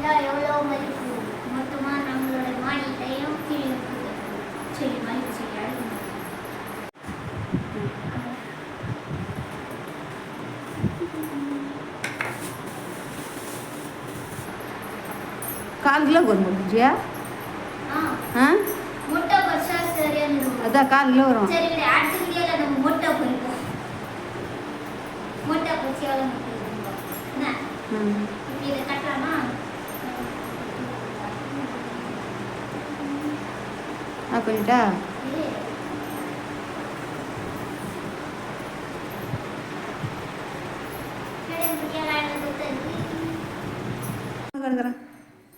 போட்டால் எவ்வளோ மதிப்பு மொத்தமாக நம்மளோட மாடியிலையும் கீழே செடி மதிப்பு செடி அழுகும். கால் கிலோ வரும் முடிஞ்சியா? முட்டை பொரிச்சா சரியான அதான் 4 கிலோ வரும். சரி அடுத்த வீடியோவில் நம்ம முட்டை பொரிப்போம். முட்டை பொரிச்சு எவ்வளோ முட்டை இருக்கும் என்ன இப்படி இதை கட்டலாமா? அப்படின்ட்டா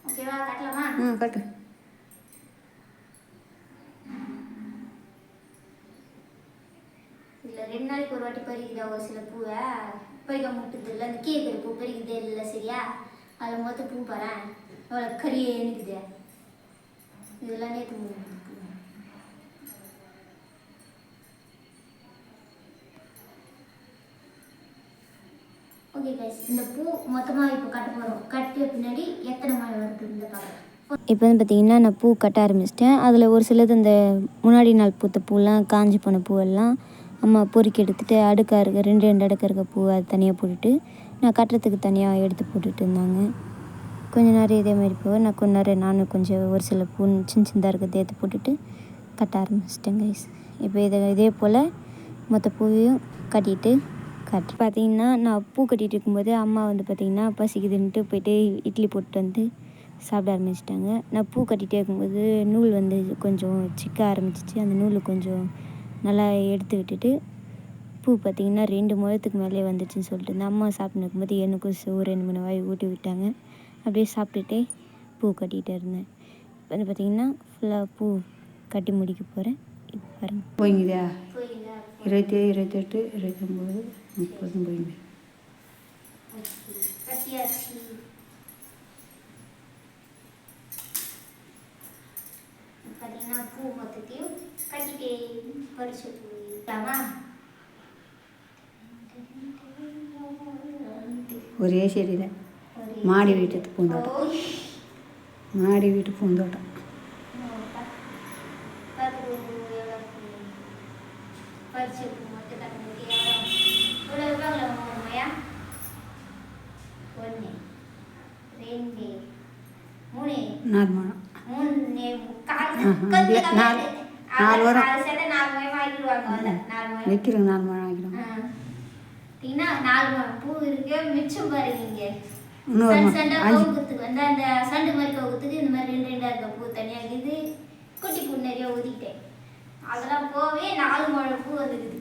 ஓகேவா கட்டலாமா? கட்டு. இதில் 2 நாளைக்கு ஒரு வாட்டி பறிக்குதா ஒரு சில பூவை பறிக்க முட்டுது இல்லை அந்த கேட்குற பூ பறிக்குதே இல்லை சரியா? அதில் மொத்தம் பூ பாறேன் அவ்வளோ கறியே எனக்குது. இதெல்லாம் நேற்று ஓகே கைஸ், இந்த பூ மொத்தமாக இப்போ கட்ட போகிறோம். கட்டிய பின்னாடி எத்தனை மழை வருதுன்னு பார்க்கலாம். இப்போ வந்து பார்த்திங்கன்னா நான் பூ கட்ட ஆரம்பிச்சிட்டேன். அதில் ஒரு சிலது இந்த முன்னாடி நாள் பூத்த பூலாம் காஞ்சி போன பூவெல்லாம் அம்மா பொறுக்கி எடுத்துகிட்டு அடுக்காக இருக்க 2 அடுக்க இருக்க பூவை அது தனியாக போட்டுட்டு நான் கட்டுறதுக்கு தனியாக எடுத்து போட்டுட்டு இருந்தாங்க. கொஞ்சம் நேரம் இதே மாதிரி பூவை நான் கொஞ்ச நேரம் நானும் கொஞ்சம் ஒரு சில பூ சின்னதாக இருக்கிறத எடுத்து போட்டுட்டு கட்ட ஆரம்பிச்சிட்டேன் கைஸ். இப்போ இதே போல் மொத்த பூவையும் கட்டிட்டு பார்த்திங்கன்னா நான் பூ கட்டிகிட்டு இருக்கும்போது அம்மா வந்து பார்த்திங்கன்னா பசிக்குதுன்ட்டு போய்ட்டு இட்லி போட்டு வந்து சாப்பிட ஆரம்பிச்சிட்டாங்க. நான் பூ கட்டிகிட்டே இருக்கும்போது நூல் வந்து கொஞ்சம் சிக்க ஆரம்பிச்சிச்சு. அந்த நூல் கொஞ்சம் நல்லா எடுத்து விட்டுட்டு பூ பார்த்திங்கன்னா 2 முழத்துக்கு மேலே வந்துச்சுன்னு சொல்லிட்டு இந்த அம்மா சாப்பிட்டு இருக்கும்போது எனக்கும் ஒரு 2-3 வாய் ஊட்டி விட்டாங்க. அப்படியே சாப்பிட்டுட்டே பூ கட்டிகிட்டே இருந்தேன். இப்போ வந்து பார்த்திங்கன்னா ஃபுல்லாக பூ கட்டி முடிக்க போகிறேன். இப்போ பாருங்கள் போய்ங்கதா 27, 28, 29, 30 போய்ங்க. பார்த்தீங்கன்னா பூ மொத்தத்தையும் கட்டிட்டே பறிச்சு போயிட்டாமா. ஒரே செடி தான் மாடி வீட்டு பூந்தோட்டம். மாடி வீட்டு பூந்தோட்டம் பறிச்சு மட்டும் கட்டுறதுக்கு எவ்வளோ ரூபாய்யா? 1 2 3 4 முழம் 4 வரும். வைக்கிறேன் 4 முழம் ஆகிடும். 4 முழம் பூ இருக்கு. மிச்சம் பாருங்க இன்னொரு வந்து அந்த சண்டு மாதிரி கவுத்துக்கு இந்த மாதிரி 2 இருக்க பூ தனியாக இது குட்டி பூ நிறைய ஊதிக்கிட்டேன். அதெல்லாம் போவே 4 முழம் பூ வந்துக்குது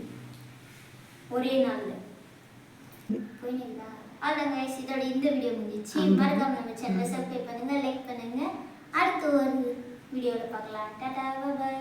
ஒரே நாளில் போயிங்களா? அவ்வளோங்க கைஸ், இதோட இந்த வீடியோ முடிஞ்சிச்சு. மறக்காம நம்ம சேனலை சப்ஸ்கிரைப் பண்ணுங்க, லைக் பண்ணுங்க. அடுத்த ஒரு வீடியோவில் பார்க்கலாம். டாடா பாய்.